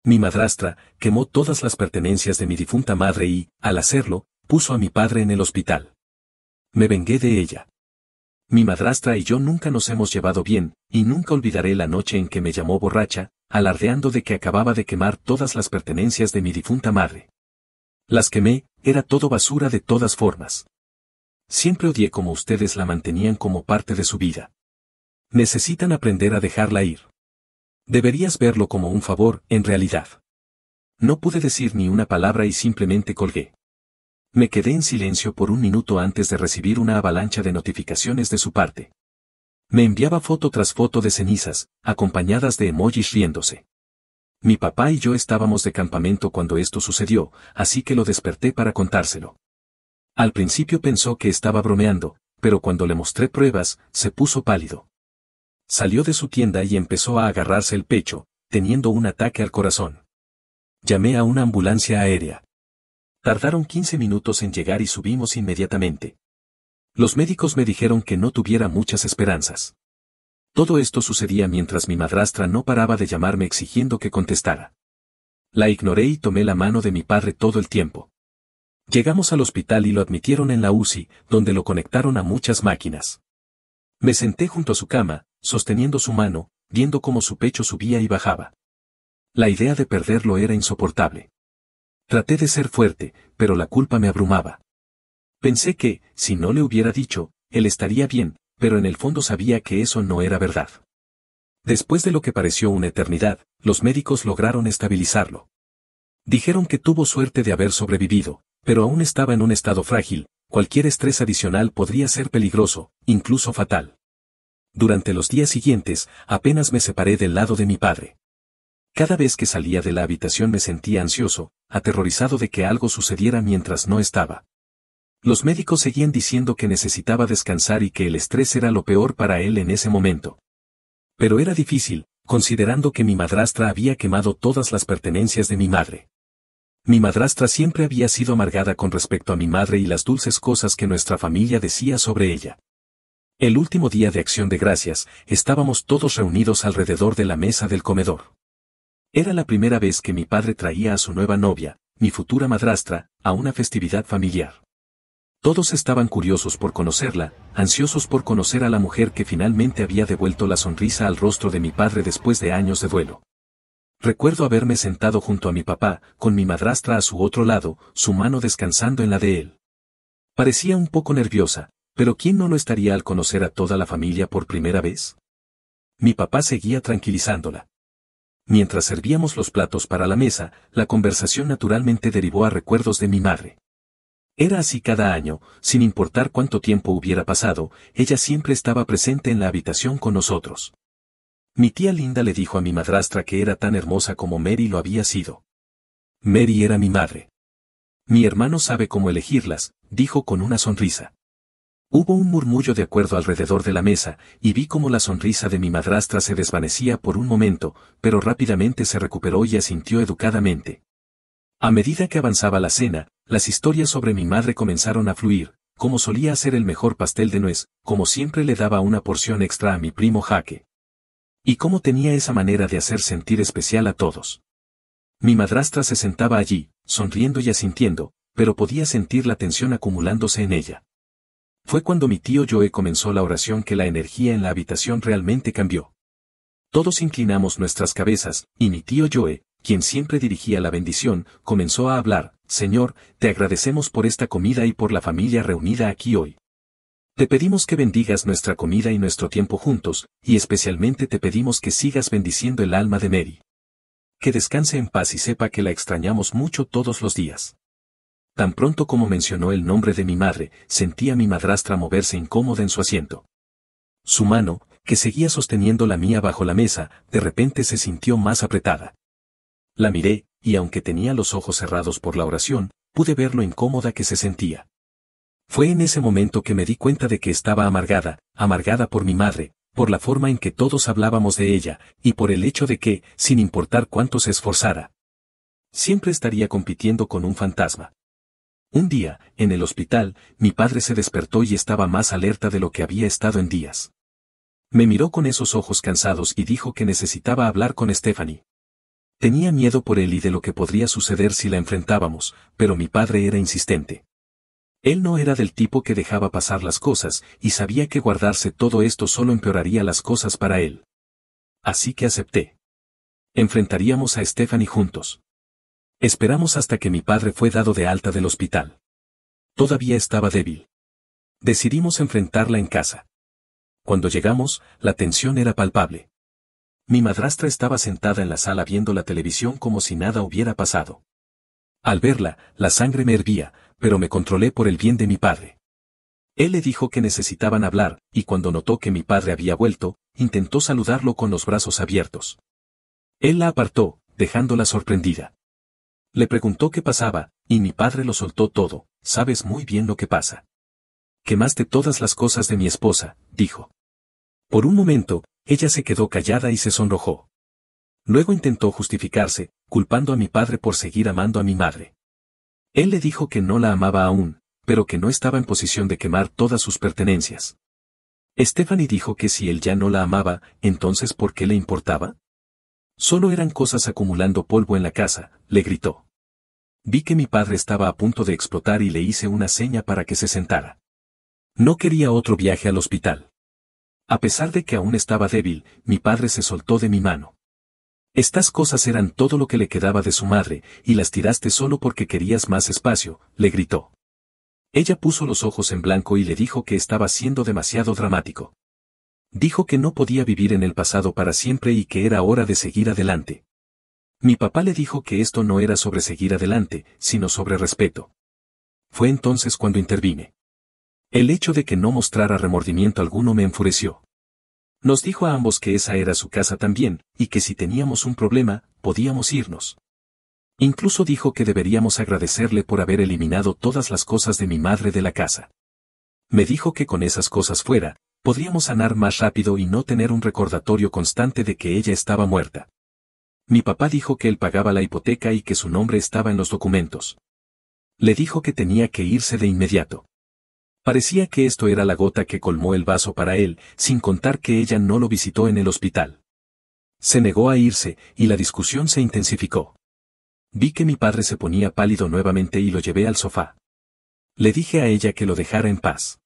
Mi madrastra quemó todas las pertenencias de mi difunta madre y, al hacerlo, puso a mi padre en el hospital. Me vengué de ella. Mi madrastra y yo nunca nos hemos llevado bien, y nunca olvidaré la noche en que me llamó borracha, alardeando de que acababa de quemar todas las pertenencias de mi difunta madre. Las quemé, era todo basura de todas formas. Siempre odié como ustedes la mantenían como parte de su vida. Necesitan aprender a dejarla ir. Deberías verlo como un favor, en realidad. No pude decir ni una palabra y simplemente colgué. Me quedé en silencio por un minuto antes de recibir una avalancha de notificaciones de su parte. Me enviaba foto tras foto de cenizas, acompañadas de emojis riéndose. Mi papá y yo estábamos de campamento cuando esto sucedió, así que lo desperté para contárselo. Al principio pensó que estaba bromeando, pero cuando le mostré pruebas, se puso pálido. Salió de su tienda y empezó a agarrarse el pecho, teniendo un ataque al corazón. Llamé a una ambulancia aérea. Tardaron 15 minutos en llegar y subimos inmediatamente. Los médicos me dijeron que no tuviera muchas esperanzas. Todo esto sucedía mientras mi madrastra no paraba de llamarme exigiendo que contestara. La ignoré y tomé la mano de mi padre todo el tiempo. Llegamos al hospital y lo admitieron en la UCI, donde lo conectaron a muchas máquinas. Me senté junto a su cama, sosteniendo su mano, viendo cómo su pecho subía y bajaba. La idea de perderlo era insoportable. Traté de ser fuerte, pero la culpa me abrumaba. Pensé que, si no le hubiera dicho, él estaría bien, pero en el fondo sabía que eso no era verdad. Después de lo que pareció una eternidad, los médicos lograron estabilizarlo. Dijeron que tuvo suerte de haber sobrevivido, pero aún estaba en un estado frágil, cualquier estrés adicional podría ser peligroso, incluso fatal. Durante los días siguientes, apenas me separé del lado de mi padre. Cada vez que salía de la habitación me sentía ansioso, aterrorizado de que algo sucediera mientras no estaba. Los médicos seguían diciendo que necesitaba descansar y que el estrés era lo peor para él en ese momento. Pero era difícil, considerando que mi madrastra había quemado todas las pertenencias de mi madre. Mi madrastra siempre había sido amargada con respecto a mi madre y las dulces cosas que nuestra familia decía sobre ella. El último día de Acción de Gracias, estábamos todos reunidos alrededor de la mesa del comedor. Era la primera vez que mi padre traía a su nueva novia, mi futura madrastra, a una festividad familiar. Todos estaban curiosos por conocerla, ansiosos por conocer a la mujer que finalmente había devuelto la sonrisa al rostro de mi padre después de años de duelo. Recuerdo haberme sentado junto a mi papá, con mi madrastra a su otro lado, su mano descansando en la de él. Parecía un poco nerviosa, pero ¿quién no lo estaría al conocer a toda la familia por primera vez? Mi papá seguía tranquilizándola. Mientras servíamos los platos para la mesa, la conversación naturalmente derivó a recuerdos de mi madre. Era así cada año, sin importar cuánto tiempo hubiera pasado, ella siempre estaba presente en la habitación con nosotros. Mi tía Linda le dijo a mi madrastra que era tan hermosa como Mary lo había sido. Mary era mi madre. Mi hermano sabe cómo elegirlas, dijo con una sonrisa. Hubo un murmullo de acuerdo alrededor de la mesa, y vi cómo la sonrisa de mi madrastra se desvanecía por un momento, pero rápidamente se recuperó y asintió educadamente. A medida que avanzaba la cena, las historias sobre mi madre comenzaron a fluir, cómo solía hacer el mejor pastel de nuez, cómo siempre le daba una porción extra a mi primo Jaque. Y cómo tenía esa manera de hacer sentir especial a todos. Mi madrastra se sentaba allí, sonriendo y asintiendo, pero podía sentir la tensión acumulándose en ella. Fue cuando mi tío Joe comenzó la oración que la energía en la habitación realmente cambió. Todos inclinamos nuestras cabezas, y mi tío Joe, quien siempre dirigía la bendición, comenzó a hablar: Señor, te agradecemos por esta comida y por la familia reunida aquí hoy. Te pedimos que bendigas nuestra comida y nuestro tiempo juntos, y especialmente te pedimos que sigas bendiciendo el alma de Mary. Que descanse en paz y sepa que la extrañamos mucho todos los días. Tan pronto como mencionó el nombre de mi madre, sentí a mi madrastra moverse incómoda en su asiento. Su mano, que seguía sosteniendo la mía bajo la mesa, de repente se sintió más apretada. La miré, y aunque tenía los ojos cerrados por la oración, pude ver lo incómoda que se sentía. Fue en ese momento que me di cuenta de que estaba amargada por mi madre, por la forma en que todos hablábamos de ella, y por el hecho de que, sin importar cuánto se esforzara, siempre estaría compitiendo con un fantasma. Un día, en el hospital, mi padre se despertó y estaba más alerta de lo que había estado en días. Me miró con esos ojos cansados y dijo que necesitaba hablar con Stephanie. Tenía miedo por él y de lo que podría suceder si la enfrentábamos, pero mi padre era insistente. Él no era del tipo que dejaba pasar las cosas, y sabía que guardarse todo esto solo empeoraría las cosas para él. Así que acepté. Enfrentaríamos a Stephanie juntos. Esperamos hasta que mi padre fue dado de alta del hospital. Todavía estaba débil. Decidimos enfrentarla en casa. Cuando llegamos, la tensión era palpable. Mi madrastra estaba sentada en la sala viendo la televisión como si nada hubiera pasado. Al verla, la sangre me hervía, pero me controlé por el bien de mi padre. Él le dijo que necesitaban hablar, y cuando notó que mi padre había vuelto, intentó saludarlo con los brazos abiertos. Él la apartó, dejándola sorprendida. Le preguntó qué pasaba, y mi padre lo soltó todo. Sabes muy bien lo que pasa. Quemaste todas las cosas de mi esposa, dijo. Por un momento, ella se quedó callada y se sonrojó. Luego intentó justificarse, culpando a mi padre por seguir amando a mi madre. Él le dijo que no la amaba aún, pero que no estaba en posición de quemar todas sus pertenencias. Stephanie dijo que si él ya no la amaba, entonces ¿por qué le importaba? Solo eran cosas acumulando polvo en la casa, le gritó. Vi que mi padre estaba a punto de explotar y le hice una seña para que se sentara. No quería otro viaje al hospital. A pesar de que aún estaba débil, mi padre se soltó de mi mano. Estas cosas eran todo lo que le quedaba de su madre, y las tiraste solo porque querías más espacio, le gritó. Ella puso los ojos en blanco y le dijo que estaba siendo demasiado dramático. Dijo que no podía vivir en el pasado para siempre y que era hora de seguir adelante. Mi papá le dijo que esto no era sobre seguir adelante, sino sobre respeto. Fue entonces cuando intervine. El hecho de que no mostrara remordimiento alguno me enfureció. Nos dijo a ambos que esa era su casa también, y que si teníamos un problema, podíamos irnos. Incluso dijo que deberíamos agradecerle por haber eliminado todas las cosas de mi madre de la casa. Me dijo que con esas cosas fuera, podríamos sanar más rápido y no tener un recordatorio constante de que ella estaba muerta. Mi papá dijo que él pagaba la hipoteca y que su nombre estaba en los documentos. Le dijo que tenía que irse de inmediato. Parecía que esto era la gota que colmó el vaso para él, sin contar que ella no lo visitó en el hospital. Se negó a irse, y la discusión se intensificó. Vi que mi padre se ponía pálido nuevamente y lo llevé al sofá. Le dije a ella que lo dejara en paz.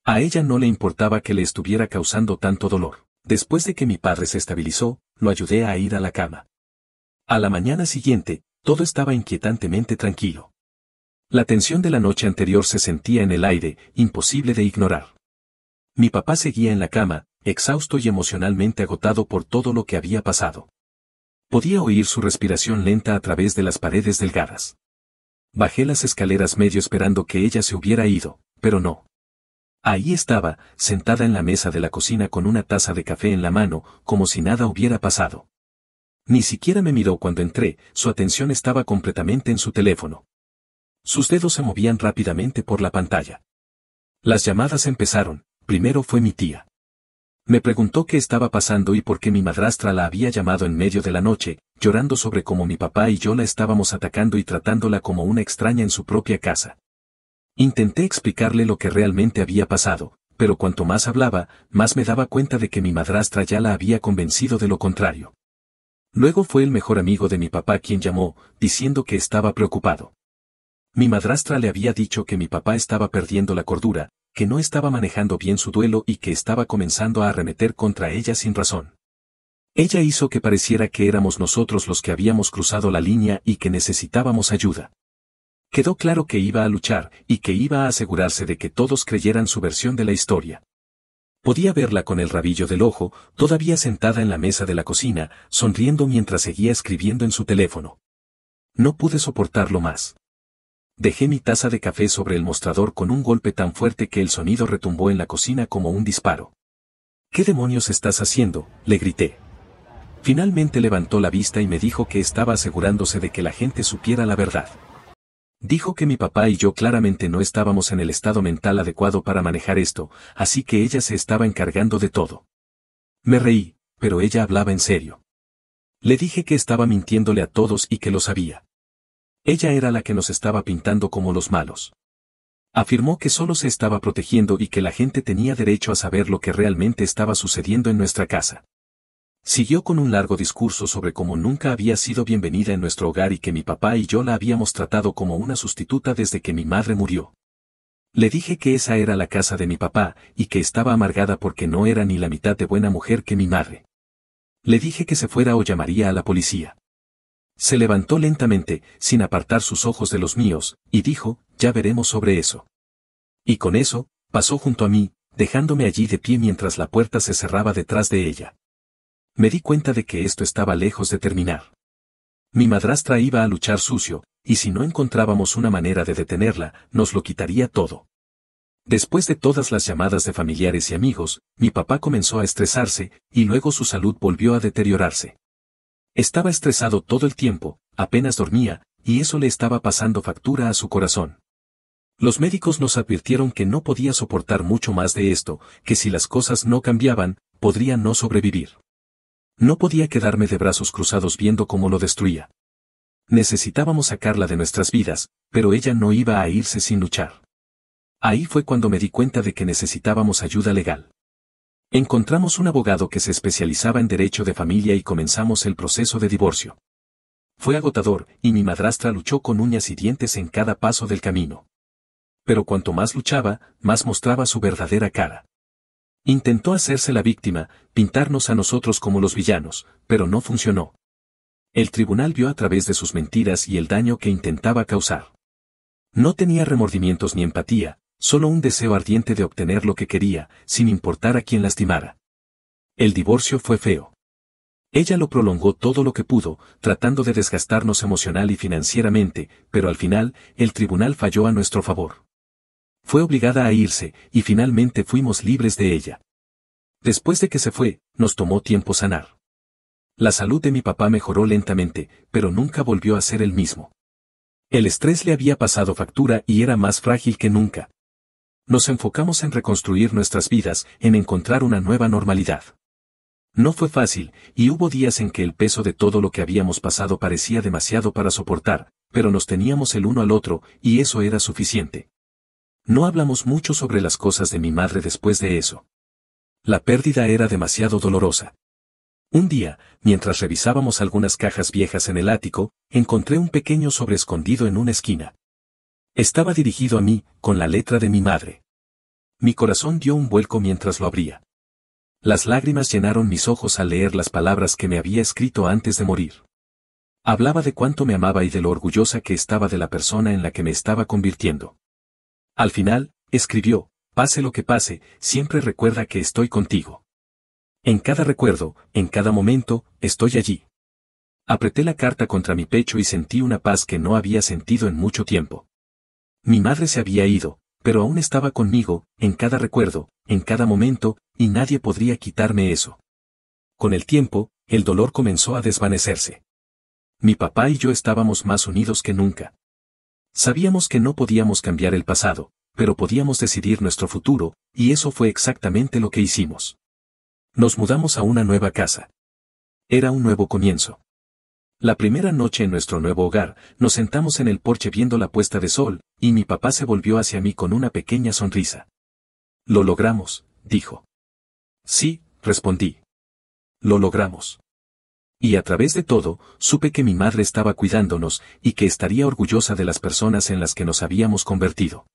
A ella no le importaba que le estuviera causando tanto dolor. Después de que mi padre se estabilizó, lo ayudé a ir a la cama. A la mañana siguiente, todo estaba inquietantemente tranquilo. La tensión de la noche anterior se sentía en el aire, imposible de ignorar. Mi papá seguía en la cama, exhausto y emocionalmente agotado por todo lo que había pasado. Podía oír su respiración lenta a través de las paredes delgadas. Bajé las escaleras medio esperando que ella se hubiera ido, pero no. Ahí estaba, sentada en la mesa de la cocina con una taza de café en la mano, como si nada hubiera pasado. Ni siquiera me miró cuando entré, su atención estaba completamente en su teléfono. Sus dedos se movían rápidamente por la pantalla. Las llamadas empezaron, primero fue mi tía. Me preguntó qué estaba pasando y por qué mi madrastra la había llamado en medio de la noche, llorando sobre cómo mi papá y yo la estábamos atacando y tratándola como una extraña en su propia casa. Intenté explicarle lo que realmente había pasado, pero cuanto más hablaba, más me daba cuenta de que mi madrastra ya la había convencido de lo contrario. Luego fue el mejor amigo de mi papá quien llamó, diciendo que estaba preocupado. Mi madrastra le había dicho que mi papá estaba perdiendo la cordura, que no estaba manejando bien su duelo y que estaba comenzando a arremeter contra ella sin razón. Ella hizo que pareciera que éramos nosotros los que habíamos cruzado la línea y que necesitábamos ayuda. Quedó claro que iba a luchar y que iba a asegurarse de que todos creyeran su versión de la historia. Podía verla con el rabillo del ojo, todavía sentada en la mesa de la cocina, sonriendo mientras seguía escribiendo en su teléfono. No pude soportarlo más. Dejé mi taza de café sobre el mostrador con un golpe tan fuerte que el sonido retumbó en la cocina como un disparo. ¿Qué demonios estás haciendo?, le grité. Finalmente levantó la vista y me dijo que estaba asegurándose de que la gente supiera la verdad. Dijo que mi papá y yo claramente no estábamos en el estado mental adecuado para manejar esto, así que ella se estaba encargando de todo. Me reí, pero ella hablaba en serio. Le dije que estaba mintiéndole a todos y que lo sabía. Ella era la que nos estaba pintando como los malos. Afirmó que solo se estaba protegiendo y que la gente tenía derecho a saber lo que realmente estaba sucediendo en nuestra casa. Siguió con un largo discurso sobre cómo nunca había sido bienvenida en nuestro hogar y que mi papá y yo la habíamos tratado como una sustituta desde que mi madre murió. Le dije que esa era la casa de mi papá y que estaba amargada porque no era ni la mitad de buena mujer que mi madre. Le dije que se fuera o llamaría a la policía. Se levantó lentamente, sin apartar sus ojos de los míos, y dijo, ya veremos sobre eso. Y con eso, pasó junto a mí, dejándome allí de pie mientras la puerta se cerraba detrás de ella. Me di cuenta de que esto estaba lejos de terminar. Mi madrastra iba a luchar sucio, y si no encontrábamos una manera de detenerla, nos lo quitaría todo. Después de todas las llamadas de familiares y amigos, mi papá comenzó a estresarse, y luego su salud volvió a deteriorarse. Estaba estresado todo el tiempo, apenas dormía, y eso le estaba pasando factura a su corazón. Los médicos nos advirtieron que no podía soportar mucho más de esto, que si las cosas no cambiaban, podría no sobrevivir. No podía quedarme de brazos cruzados viendo cómo lo destruía. Necesitábamos sacarla de nuestras vidas, pero ella no iba a irse sin luchar. Ahí fue cuando me di cuenta de que necesitábamos ayuda legal. Encontramos un abogado que se especializaba en derecho de familia y comenzamos el proceso de divorcio. Fue agotador, y mi madrastra luchó con uñas y dientes en cada paso del camino. Pero cuanto más luchaba, más mostraba su verdadera cara. Intentó hacerse la víctima, pintarnos a nosotros como los villanos, pero no funcionó. El tribunal vio a través de sus mentiras y el daño que intentaba causar. No tenía remordimientos ni empatía, solo un deseo ardiente de obtener lo que quería, sin importar a quién lastimara. El divorcio fue feo. Ella lo prolongó todo lo que pudo, tratando de desgastarnos emocional y financieramente, pero al final, el tribunal falló a nuestro favor. Fue obligada a irse, y finalmente fuimos libres de ella. Después de que se fue, nos tomó tiempo sanar. La salud de mi papá mejoró lentamente, pero nunca volvió a ser el mismo. El estrés le había pasado factura y era más frágil que nunca. Nos enfocamos en reconstruir nuestras vidas, en encontrar una nueva normalidad. No fue fácil, y hubo días en que el peso de todo lo que habíamos pasado parecía demasiado para soportar, pero nos teníamos el uno al otro, y eso era suficiente. No hablamos mucho sobre las cosas de mi madre después de eso. La pérdida era demasiado dolorosa. Un día, mientras revisábamos algunas cajas viejas en el ático, encontré un pequeño sobre escondido en una esquina. Estaba dirigido a mí, con la letra de mi madre. Mi corazón dio un vuelco mientras lo abría. Las lágrimas llenaron mis ojos al leer las palabras que me había escrito antes de morir. Hablaba de cuánto me amaba y de lo orgullosa que estaba de la persona en la que me estaba convirtiendo. Al final, escribió, pase lo que pase, siempre recuerda que estoy contigo. En cada recuerdo, en cada momento, estoy allí. Apreté la carta contra mi pecho y sentí una paz que no había sentido en mucho tiempo. Mi madre se había ido, pero aún estaba conmigo, en cada recuerdo, en cada momento, y nadie podría quitarme eso. Con el tiempo, el dolor comenzó a desvanecerse. Mi papá y yo estábamos más unidos que nunca. Sabíamos que no podíamos cambiar el pasado, pero podíamos decidir nuestro futuro, y eso fue exactamente lo que hicimos. Nos mudamos a una nueva casa. Era un nuevo comienzo. La primera noche en nuestro nuevo hogar, nos sentamos en el porche viendo la puesta de sol, y mi papá se volvió hacia mí con una pequeña sonrisa. Lo logramos, dijo. Sí, respondí. Lo logramos. Y a través de todo, supe que mi madre estaba cuidándonos, y que estaría orgullosa de las personas en las que nos habíamos convertido.